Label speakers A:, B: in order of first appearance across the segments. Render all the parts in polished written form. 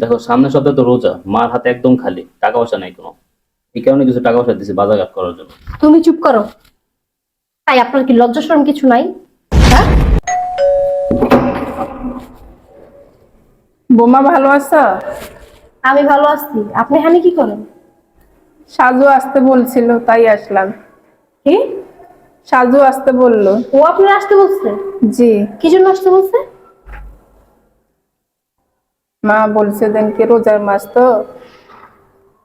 A: দেখো সামনের সপ্তাহে তো রোজা, মার হাতে একদম খালি, টাকা পয়সা নাই কোনো। এই কারণে কিছু টাকা পয়সা দিছি বাজারঘাট করার জন্য।
B: তুমি চুপ করো। তাই আপনার কি লজ্জা শরম কিছু নাই? হ্যাঁ,
C: বোমা ভালো আছো?
B: আমি ভালো আছি। আপনি এখানে কি করেন?
C: সাজু আসতে বলছিল তাই আসলাম।
B: কি?
C: সাজু আসতে বললো।
B: ও আপনার আসতে বলছে?
C: জি।
B: কি জন্য আসতে বলছে?
C: মা বলছে দেন কি রোজার মাস তো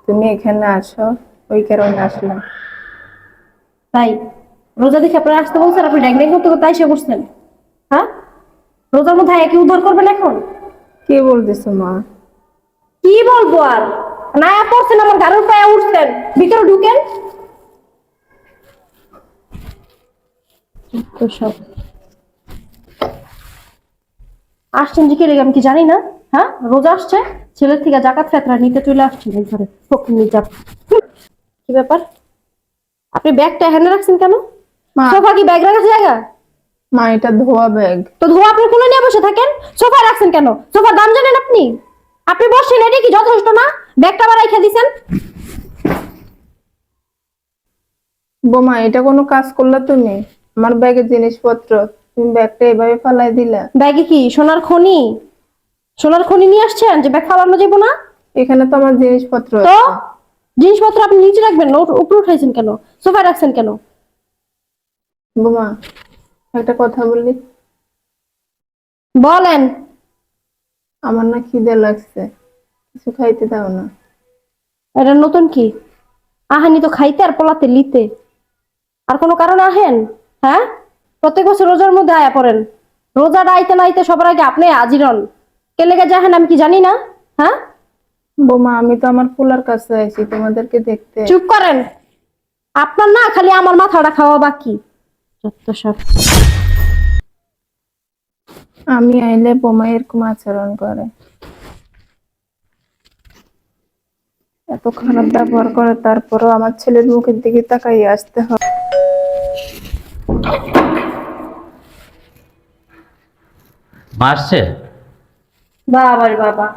C: তুমি এখানে আসো, ওই কারণে আসলাম।
B: তাই রোজা দেখে আপনার আসতে বলছেন, আপনি ড্যাং ড্যাং করতে করতে এসে বসছেন? হ্যাঁ, রোজার মধ্যে একই উদ্ধার করবেন এখন?
C: কি বলতেছো মা?
B: কি বলবো আর, না পড়ছেন আমার গাড়ির পায়ে উঠছেন, ভিতরে ঢুকেন। তো সব আসছেন যে কে লেগে আমি কি জানি না? হ্যাঁ, রোজা আসছে, ছেলের থেকে জাকাত ফেতরা নিতে চলে আসছেন এই ঘরে ফকির জাত। কি ব্যাপার, আপনি ব্যাগটা এখানে রাখছেন কেন?
C: মা
B: সোফা কি ব্যাগ রাখার জায়গা?
C: মা এটা ধোয়া ব্যাগ।
B: তো ধোয়া আপনি কোলে নিয়ে বসে থাকেন, সোফা রাখছেন কেন? সোফার দাম জানেন আপনি? আপনি বসছেন, এটা কি যথেষ্ট না? ব্যাগটা আবার রেখে দিছেন।
C: বোমা এটা কোনো কাজ করলা তুমি? আমার ব্যাগের জিনিসপত্র তুমি ব্যাগটা এভাবে ফালাই দিলা।
B: ব্যাগে কি সোনার খনি? সোনার খনি নিয়ে আসছেন যে ব্যাগ ফালানো যাবো না?
C: এখানে তো আমার জিনিসপত্র
B: তো
C: আছে।
B: জিনিসপত্র আপনি নিচে রাখবেন না, উপরে উঠাইছেন কেন? সোফায় রাখছেন কেন?
C: বোমা একটা কথা বললি?
B: বলেন।
C: আমার না খিদে লাগছে, কিছু খাইতে দাও না।
B: এটা নতুন কি? আহানি তো খাইতে আর পোলাতে লিতে, আর কোনো কারণে আহেন? হ্যাঁ, প্রত্যেক বছর রোজার মধ্যে আয়া পড়েন, রোজাটা আইতে না আইতে সবার আগে আপনি হাজির হন। কে লেগে যাহেন আমি কি জানি না? হ্যাঁ,
C: বোমা আমি তো আমার পোলার কাছে আইছি তোমাদেরকে দেখতে।
B: চুপ করেন। আপনার না খালি আমার মাথাটা খাওয়া বাকি, যত সব।
C: আমি আইলে বোমা এরকম আচরণ করে, এত খারাপ ব্যবহার করে, তারপরও আমার ছেলের মুখের দিকে তাকাই আসতে হয়।
A: মা আসছে?
B: বাবার বাবা,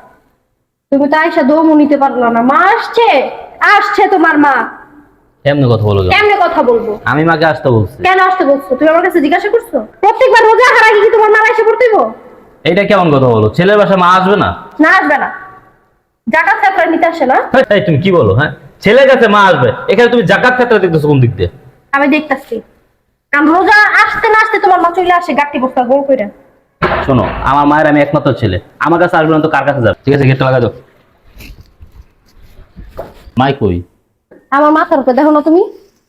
B: তুমি তো আয়সা দমও নিতে পারলো না। মা আসছে, আসছে তোমার মা।
A: এমনি কথা বলো কেন?
B: কেমনে কথা বলবো?
A: আমি মাকে আসতে বলছি।
B: কেন আসতে বলছো? তুমি আমার কাছে জিজ্ঞাসা করছো? প্রত্যেকবার রোজা হার আগে কি তোমার মা এসে পড়তেইব?
A: এইটা কেমন কথা বলো? ছেলের বাসায় মা আসবে না?
B: না, আসবে না। জাকাত ফেতরা নিতে আসে না?
A: এই তুমি কি বলো? হ্যাঁ, ছেলের কাছে মা আসবে, এখানে তুমি জাকাত ক্ষেত্রে দেখতেছো কোন দিক দিয়ে?
B: আমি দেখতাছি, কারণ রোজা আসতে না আসতে তোমার মা চলে আসে গাঁটি বস্তা গোল করে।
A: শোনো, আমার মায়ের আমি একমাত্র ছেলে, আমার কাছে আসবে না তো কার কাছে যাবে? ঠিক আছে, গেটটা লাগা দাও। মাই কই?
B: আমার মাথার উপরে দেখো না তুমি?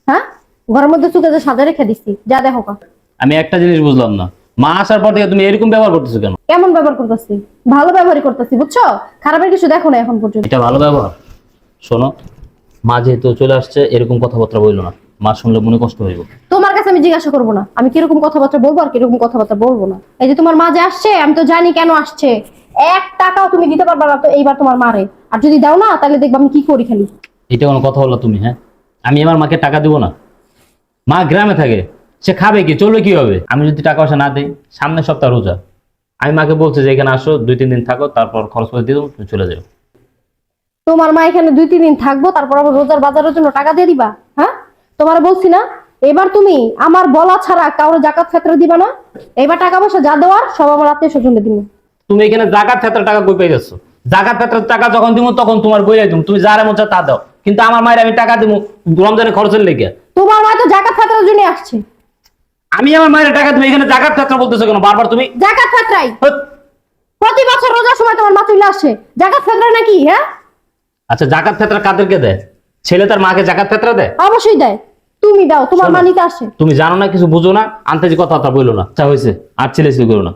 B: হ্যাঁ, ঘরের মধ্যে চুকে যে সাজা রেখে দিচ্ছি, যা দেখো কা।
A: আমি একটা জিনিস বুঝলাম না, মা আসার পর থেকে তুমি এরকম ব্যবহার করতেছো কেন?
B: কেমন ব্যবহার করতেছি? ভালো ব্যবহারই করতেছি, বুঝছো? খারাপের কিছু দেখো না এখন পর্যন্ত।
A: এটা ভালো ব্যবহার? শোনো, মা যেহেতু চলে আসছে, এরকম কথাবার্তা বললো না, মা শুনলে মনে কষ্ট হইব।
B: তোমার কাছে আমি জিজ্ঞাসা করবো না আমি কিরকম কথাবার্তা বলবো আর কিরকম কথাবার্তা বলবো না। এই যে তোমার মা যে আসছে, আমি তো জানি কেন আসছে। 1 টাকাও তুমি দিতে পারবা না তো এইবার তোমার মারে, আর যদি দাও না তাহলে দেখবা আমি কি করি খালি।
A: এটা কোনো কথা বললা তুমি? হ্যাঁ, আমি আমার মাকে টাকা দিব না? মা গ্রামে থাকে, সে খাবে কি, চলবে কি হবে? আমি যদি টাকা পয়সা না দিই, সামনের সপ্তাহ রোজা, আমি মাকে বলছি যে এখানে আসো 2-3 দিন থাকো, তারপর খরচ করে দিয়ে দেবো, তুমি চলে যাও।
B: তোমার মা এখানে 2-3 দিন থাকবো, তারপর আবার রোজার বাজারের জন্য টাকা দিয়ে দিবা? হ্যাঁ, তোমার বলছি না, এবার তুমি আমার বলা ছাড়া কাউরে জাকাত ফেতরা দিবা না। এবার টাকা পয়সা যা দেওয়ার সব আমার আত্মীয় স্বজনকে দিব।
A: তুমি এখানে জাকাত ক্ষেত্রে টাকা কই পেয়ে যাচ্ছ? জাকাত ক্ষেত্রের টাকা যখন দিব তখন তোমার বইয়ে দিব, তুমি যারা মন চায় তা দাও, কিন্তু আমার মায়ের আমি টাকা দিব রমজানের খরচের লেগে।
B: তোমার মা তো জাকাত ফেতরার জন্য আসছে।
A: আমি আমার মায়ের টাকা তুমি এখানে জাকাত ক্ষেত্র বলতেছো কেন বারবার তুমি?
B: জাকাত ফেতরাই
A: হ্যাঁ?
B: প্রতি বছর রোজার সময় তোমার মা চলে আসে, জাকাত ফেতরা নাকি? হ্যাঁ,
A: আচ্ছা, জাকাত ক্ষেত্র কাদেরকে দেয়? ছেলে তার মাকে জাকাত ক্ষেত্র দেয়?
B: অবশ্যই দেয়। তুমি দাও, তোমার
A: শোনো,
B: মা নিতে আসে।
A: তুমি জানো না, কিছু বুঝো না, আনতে যে কথাবার্তা বললো না। আচ্ছা হয়েছে, আর ছেলে ছেলে করো না।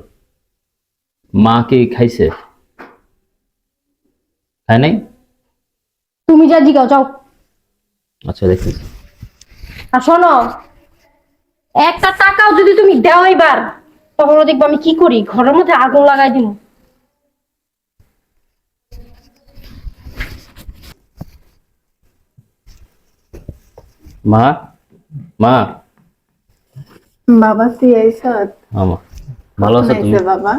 A: মা কি খাইছে? খায় নাই?
B: তুমি যা জিগাও যাও।
A: আচ্ছা দেখতেছি।
B: আর শোনো, 1 টাকাও যদি তুমি দাও এবার, তখন দেখবো আমি কি করি, ঘরের মধ্যে আগুন লাগাই দিব।
A: মা, মা,
C: বাবা তুই আইসা?
A: আমা ভালো আছো তুমি?
C: বাবা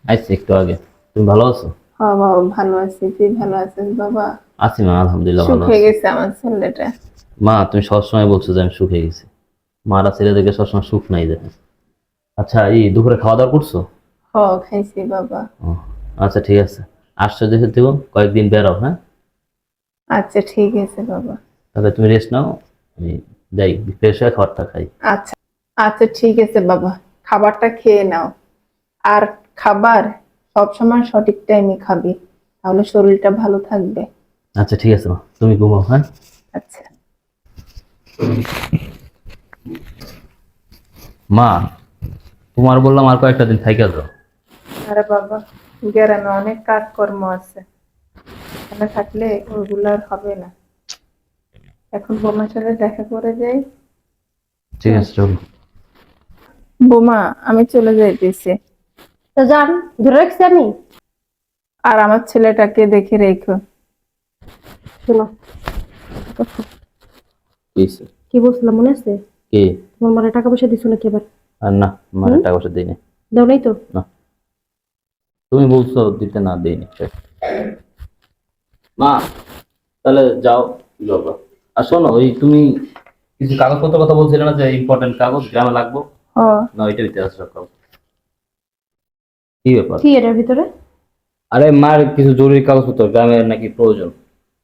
A: আইছি একটু আগে। তুমি ভালো আছো?
C: হ হ্যাঁ বাবা ভালো আছি, তুই ভালো আছিস বাবা?
A: আছি মা, আলহামদুলিল্লাহ
C: সুখ
A: ভালো
C: হয়ে
A: আছি।
C: গেছে আমার ছেলেটা।
A: মা তুমি সবসময় বলছো যে আমি সুখ হয়ে গেছি, মারা ছেলেদেরকে সবসময় সুখ নাই দেখে। আচ্ছা এই দুপুরে খাওয়া দাওয়া করছো?
C: হ খাইছি বাবা।
A: ও, আচ্ছা ঠিক আছে, আসছো দেখে দেবো, কয়েকদিন বেরো, হ্যাঁ?
C: আচ্ছা ঠিক আছে বাবা।
A: তাহলে তুমি রেস্ট নাও, আমি যাই ফ্রেশ হয়ে খাবারটা খাই।
C: আচ্ছা আচ্ছা ঠিক আছে বাবা, খাবারটা খেয়ে নাও। আর খাবার সবসময় সঠিক টাইমে খাবি, তাহলে শরীরটা ভালো থাকবে।
A: আচ্ছা ঠিক আছে মা, তুমি ঘুমাও, হ্যাঁ?
C: আচ্ছা।
A: মা তোমার বললাম আর কয়েকটা দিন থাইকা যাও।
C: আরে বাবা, গ্রামে অনেক কাজকর্ম আছে, এখানে থাকলে ওইগুলো আর হবে না। এখন বোমার সাথে দেখা করে যাই।
A: ঠিক আছে চলো।
C: বোমা আমি চলে যাইতেছি,
B: তো যান, ধরে রাখছি আমি।
C: আর আমার ছেলেটাকে দেখে রেখো।
B: শোনো, কি বলছিলাম মনে আছে?
A: কি?
B: তোমার মারা টাকা পয়সা দিছো নাকি এবার?
A: আর না, মানে টাকা পয়সা দিই না।
B: দাও নাই তো?
A: না, তুমি বলছো দিতে, না দিইনি। মা তাহলে যাও, কি করবো? আর শোনো, ওই তুমি কিছু কাগজপত্র কথা বলছিলে না, যে ইম্পর্টেন্ট কাগজ গ্রামে লাগবো,
C: হ
A: না ওইটা দিতে আসছো কাগজ? কি ব্যাপার?
B: কি এটার ভিতরে?
A: আরে মার কিছু জরুরি কাগজপত্র গ্রামে নাকি প্রয়োজন,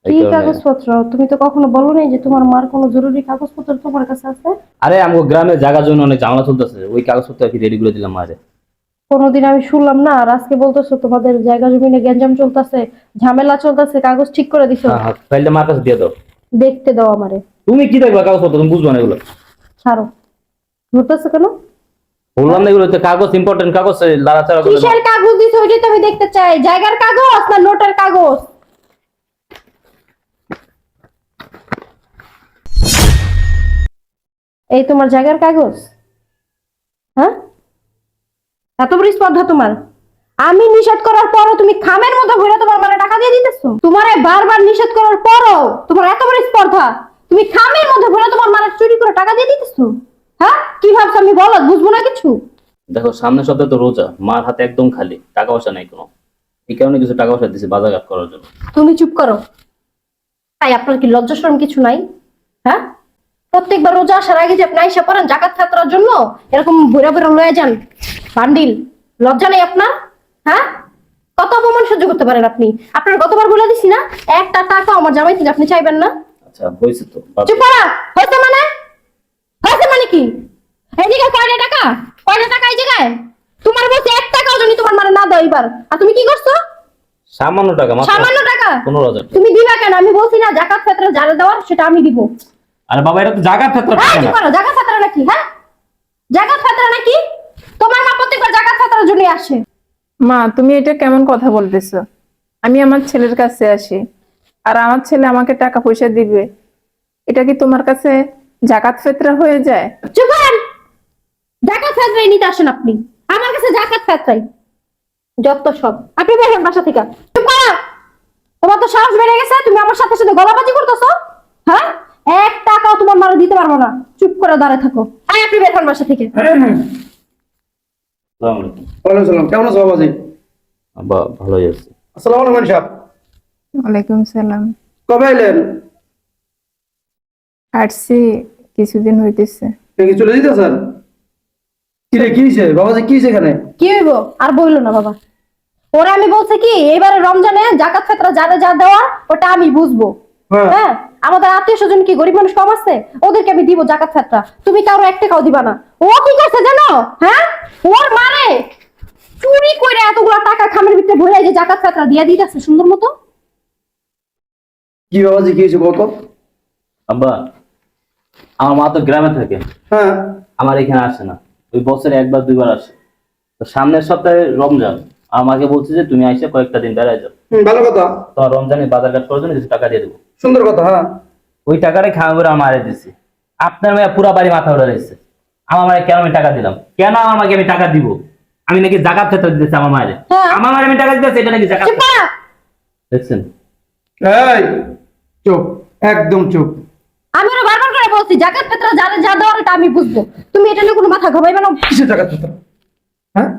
A: এই
B: কি
A: কারণে।
B: কাগজপত্র? তুমি তো কখনো বলো নাই যে তোমার মার কোনো জরুরি কাগজপত্র তোমার কাছে আছে।
A: আরে আমাকে গ্রামে জায়গার জন্য অনেক ঝামেলা চলতেছে, ওই কাগজপত্র আর কি রেডি করে দিলাম মারে।
B: কোনোদিন আমি শুনলাম না, আর আজকে বলতেছো তোমাদের জায়গা জমিনে গ্যাঞ্জাম চলতেছে, ঝামেলা চলতেছে, কাগজ ঠিক করে দিছো।
A: হ্যাঁ হ্যাঁ, ফাইলটা মার কাছে দিয়ে দাও।
B: দেখতে দাও আমারে।
A: তুমি কি দেখবা কাগজপত্র, তুমি বুঝবা না এগুলো।
B: ছাড়ো, ধরতেছো কেন?
A: বললাম না এগুলো তো কাগজ, ইম্পর্টেন্ট কাগজ, লাড়াচাড়া করে দাও।
B: কিসের কাগজ দিছো ওইটাই তো আমি দেখতে চাই। জায়গার কাগজ না নোটের কাগজ? এই তোমার জায়গার কাগজ? হ্যাঁ, এত বড় স্পর্ধা তোমার? আমি নিষেধ করার পরও তুমি খামের মতো ঘুরে তোমার মানে টাকা দিয়ে দিতেছো। তোমারে বারবার নিষেধ করার পরও তোমার এত বড় স্পর্ধা, তুমি খামের মধ্যে ঘুরে তোমার মানে চুরি করে টাকা দিয়ে দিতেছো। হ্যাঁ, কি ভাবছো আমি বলো বুঝবো না কিছু?
A: দেখো সামনের সপ্তাহে তো রোজা, মার হাতে একদম খালি, টাকা পয়সা নাই কোনো, এই কারণে কিছু টাকা পয়সা দিছি বাজারঘাট করার জন্য।
B: তুমি চুপ করো। তাই আপনার কি লজ্জা শরম কিছু নাই? হ্যাঁ, প্রত্যেকবার রোজা আসার আগে যে আপনি আইসা পড়েন জাকাত খাতরার জন্য, এরকম ভৈরা ভৈরা লয়ে যান বান্ডিল, লজ্জা নেই আপনার? হ্যাঁ, কত অপমান সহ্য করতে পারেন আপনি? আপনার গতবার বলে দিছি না, একটা টাকা আমার জামাই থেকে আপনি চাইবেন না।
A: আচ্ছা হয়েছে তো, বাদ
B: চুপ
A: দাও।
B: করা। হয়েছে মানে? হয়েছে মানে কি? এই জায়গায় কয়টা টাকা? কয়টা টাকা এই জায়গায়? তোমার বলছে 1 টাকাও যদি তোমার মানে না দাও এবার, আর তুমি কি করছো?
A: সামান্য টাকা, মাত্র
B: সামান্য টাকা
A: 15,000 টাকা।
B: তুমি দিবা কেন? আমি বলছি না জাকাত ফেতরা যারা দেওয়ার সেটা আমি দিব।
A: আরে বাবা এটা তো জায়গার ক্ষেত্রে
B: হ্যাঁ,
A: টাকা
B: কি
A: না।
B: করো? জাকাত ফাতরা নাকি? হ্যাঁ, জাকাত ফাতরা নাকি? তোমার মা প্রত্যেকবার জাকাত ফাতরার জন্য আসে।
C: মা, তুমি এটা কেমন কথা বলতেছো? আমি আমার ছেলের কাছে আসি, আর আমার ছেলে আমাকে টাকা পয়সা দিবে, এটা কি তোমার কাছে জাকাত ফিতরা হয়ে যায়?
B: চুপ করেন। জাকাত ফাতরাই নিতে আসেন আপনি আমার কাছে, জাকাত ফাতরাই যত সব। আপনি বের হন বাসা থেকে। চুপ করো। তোমার তো সাহস বেড়ে গেছে, তুমি আমার সাথে সাথে গলাবাজি করতেছো। হ্যাঁ, 1 টাকাও তোমার মারা দিতে পারবো না। চুপ করে দাঁড়ায় থাকো। আয় আপনি বের হন বাসা থেকে।
A: আসসালামু আলাইকুম।
D: ওয়ালাইকুম সালাম। কেমন আছো বাবাজি?
A: আব্বা ভালোই আছে।
D: আসসালামু আলাইকুম সাহেব।
C: ওয়ালাইকুম সালাম।
D: কবে এলেন?
C: আসছি কিছুদিন হইতেছে।
D: কি চলে যেতেছেন? কি রে, কি হয়েছে বাবাজি, কি হয়েছে এখানে?
B: কি হইব আর বইলো না বাবা। ওরা আমি বলছে কি এবারে রমজানে জাকাত ফেতরা যারা যা দেওয়ার ওটা আমি বুঝবো।
D: হ্যাঁ।
B: হ্যাঁ, আমাদের আত্মীয় স্বজন কি গরিব মানুষ কম আছে? ওদেরকে আমি দিব জাকাত ফেতরা, তুমি কারো 1 টাকাও দিবা না। ও কি করছে জানো? হ্যাঁ, ওর মানে চুরি করে এতগুলো টাকা খামের ভিতরে ভরে যে জাকাত ফেতরা দিয়া দিতেছে সুন্দর মতো।
D: কি বাবাজি, কি হয়েছে বলতো?
A: আব্বা আমার মা তো গ্রামে থাকে,
D: হ্যাঁ।
A: আমার এখানে আসে না, ওই বছরে 1-2 বার আসে। তো সামনের সপ্তাহে রমজান, আমাকে বলছে যে তুমি আইসে কয়েকটা দিন বেড়ায় যাও,
D: ভালো কথা,
A: তোমার রমজানে বাজারঘাট করার জন্য কিছু টাকা দিয়ে দেবো।
D: সুন্দর কথা। হ্যাঁ,
A: ওই টাকাটাই খাওয়া করে আমার মারে দিচ্ছি। আপনার মেয়ে পুরা বাড়ি মাথা উঠে রয়েছে, আমার মায়ের কেন আমি টাকা দিলাম, কেন আমার মাকে আমি টাকা দিব? আমি নাকি জাকাত ফেতরা দিতেছি আমার মায়ের,
B: হ্যাঁ।
A: আমার মায়ের আমি টাকা দিতেছি, এটা নাকি জাকাত?
B: চুপ করা।
A: দেখছেন?
D: এই চুপ, একদম চুপ।
B: আমি ওরা বারবার করে বলছি জাকাত ফেতরা যারা যা দেওয়ার ওটা আমি বুঝবো, তুমি এটা নিয়ে কোনো মাথা ঘামাইবে না।
D: কিসের জাকাত ফেতরা? হ্যাঁ,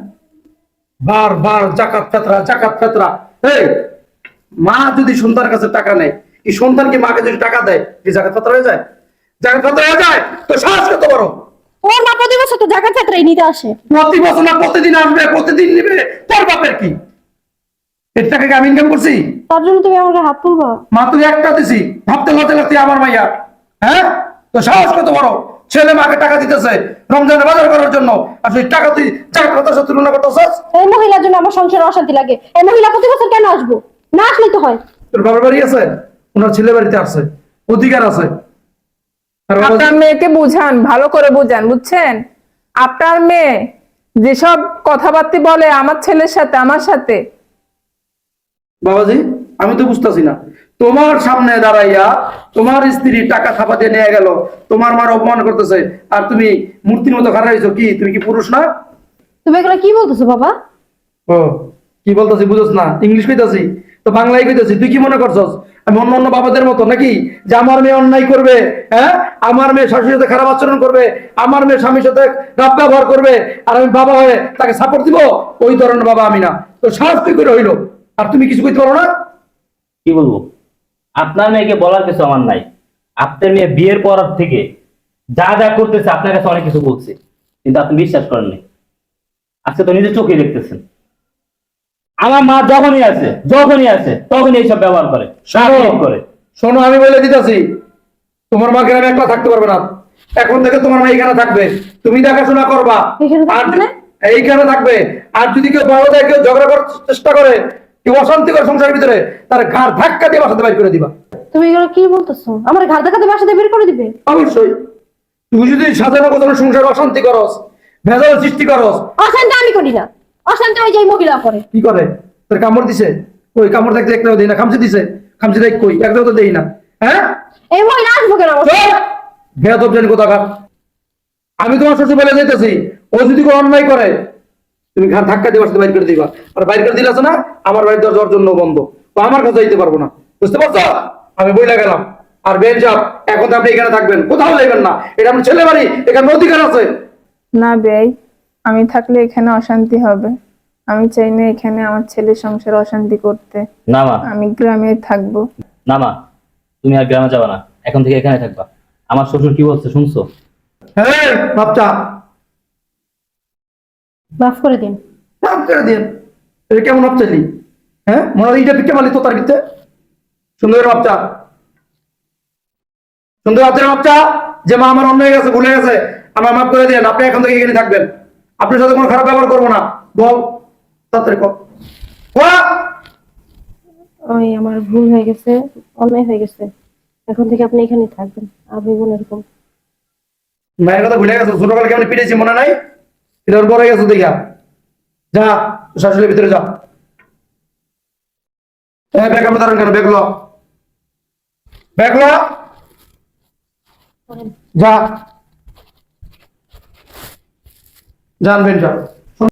D: বারবার জাকাত ফেতরা জাকাত ফেতরা, এই মা যদি সন্তানের কাছে টাকা নেয়, এই সন্তান কি মাকে যদি টাকা দেয়, কি জাকাত ফাতরা হয়ে যায়? জাকাত ফাতরা হয়ে যায়? তো সাহস কত বড়!
B: ওর মা প্রতি বছর তো জাকাত ছাত্রাই নিতে আসে।
D: প্রতি বছর না প্রতিদিন আসবে, প্রতিদিন নিবে, তোর বাপের কি? এর টাকা কি আমি ইনকাম করছি?
B: তার জন্য তুমি আমাকে হাত তুলবা?
D: মা তুই একটা দিছি, ভাবতে লতে লতে আমার মাইয়া। হ্যাঁ, তো সাহস কত বড়! ছেলে মাকে টাকা দিতেছে রমজানের বাজার করার জন্য, আর সেই টাকা তুই জাকাত ফাতরার সাথে তুলনা করতেছিস?
B: এই মহিলার জন্য আমার সংসারে অশান্তি লাগে। এই মহিলা প্রতি বছর কেন আসবো? না আসলেই তো হয়।
D: তোর বাবার বাড়ি আছে, ওনার ছেলে বাড়িতে আসছে, অধিকার আছে। আর বাবা
C: আপনার মেয়েকে বুঝান, ভালো করে বুঝান, বুঝছেন? আপনার মেয়ে যেসব কথাবার্তা বলে আমার ছেলের সাথে, আমার সাথে,
D: বাবাজি, আমি তো বুঝতেছি না, তোমার সামনে দাঁড়াইয়া তোমার স্ত্রী টাকা থাপা দিয়ে নিয়ে গেল, তোমার মার অপমান করতেছে, আর তুমি মূর্তির মতো খাড়া হয়েছো। কি তুমি কি পুরুষ না?
B: তুমি এগুলো কি বলতেছো বাবা?
D: ও, কি বলতেছি বুঝছ না? ইংলিশ কইতাছি তো বাংলায় কইতাছি। তুই কি মনে করছস আমি অন্য অন্য বাবাদের মতো নাকি, যে আমার মেয়ে অন্যায় করবে, হ্যাঁ, আমার মেয়ে শাশুড়ির সাথে খারাপ আচরণ করবে, আমার মেয়ে স্বামীর সাথে রাত ব্যবহার করবে, আর আমি বাবা হয়ে তাকে সাপোর্ট দিব? ওই ধরনের বাবা আমি না। তো সাহস তুই করে হইলো, আর তুমি কিছু কইতে পারো না?
A: কি বলবো? আপনার মেয়েকে বলার কিছু আমার নাই। আপনার মেয়ে বিয়ের পর থেকে যা যা করতেছে আপনার কাছে অনেক কিছু বলছে, কিন্তু আপনি বিশ্বাস করেননি। আজকে তো নিজের চোখে দেখতেছেন। আমার মা যখনই আসে তখনই এইসব ব্যবহার করে, সারাদিন করে।
D: শোনো, আমি বলে দিতেছি, তোমার মা গ্রামে একলা থাকতে পারবে না। এখন থেকে তোমার মা এইখানে থাকবে, তুমি দেখাশোনা করবা।
B: এখানে থাকবে
D: আর
B: মানে?
D: এইখানে থাকবে, আর যদি কেউ বড় দেয়, কেউ ঝগড়া করার চেষ্টা করে, কেউ অশান্তি করে সংসারের ভিতরে, তার ঘাড় ধাক্কা দিয়ে বাসাতে বাইর করে দিবা।
B: তুমি এগুলো কি বলতেছো? আমার ঘাট দেখাতে বাসাতে বের করে দিবে?
D: অবশ্যই। তুই যদি সাজানো গোছানো সংসার অশান্তি করস, ভেজাল সৃষ্টি করস।
B: অশান্তি আমি করি না, অশান্তি ওই যে এই মহিলা করে।
D: কি করে? তোর কামড় দিছে? ওই কামড় দেখতে একটাও দেই না। খামচি দিছে? খামচি দেখ কই? একটাও তো দেই না। হ্যাঁ,
B: এই মহিলা আসবো কেন আমার সাথে?
D: বেয়াদব জানি কোথাকার। আমি তোমার শ্বশুর বেলা যাইতেছি, ও যদি কোনো অন্যায় করে, তুমি ঘাড় ধাক্কা দিয়ে বাসাতে বাইর করে দিবা। আর বাইর করে দিলে আছে না, আমার বাড়ির দরজার জন্য বন্ধ, তো আমার কাছে যাইতে পারবো না। বুঝতে পারছো? আমি বইলা গেলাম। আর বেন সাহেব, এখন তো আপনি এখানে থাকবেন, কোথাও যাইবেন না। এটা আমার ছেলে বাড়ি, এখানে অধিকার আছে।
C: না বেয়াই, আমি থাকলে এখানে অশান্তি হবে। আমি চাই না এখানে আমার ছেলের সংসারে অশান্তি করতে।
A: না মা,
C: আমি গ্রামে থাকবো।
A: না মা, তুমি আর গ্রামে যাবে না, এখন থেকে এখানে থাকবা। আমার শ্বশুর কি বলছে শুনছো?
D: হ্যাঁ বাচ্চা,
B: মাফ করে দিন।
D: নাম করে দিন। এটা কেমন বাচ্চালি? হ্যাঁ, মনে হয় এইটা পিঠে মালি তো তার ভিতরে। সুন্দর বাচ্চা, সুন্দর বাচ্চা, যে মা আমার অন্য হয়ে গেছে, ভুলে গেছে, আমার মাফ করে দিন। আপনি এখন থেকে এখানে থাকবেন, আপনার সাথে কোনো খারাপ ব্যবহার করবো না। বল তাড়াতাড়ি কর।
B: ওই আমার ভুল হয়ে গেছে, অন্যায় হয়ে গেছে। এখন থেকে আপনি এখানেই থাকবেন, আর হইব না এরকম।
D: মায়ের কথা ভুলে গেছো? ছোটবেলা কেমন পিটেছি মনে নাই? এটা ওর বড় হয়ে গেছে দেখা। যা, শাশুড়ির ভিতরে যা। হ্যাঁ, ব্যাগ আপনি দাঁড়ান কেন? ব্যাগ লো, ব্যাগ লো, যা, জানবেন যা।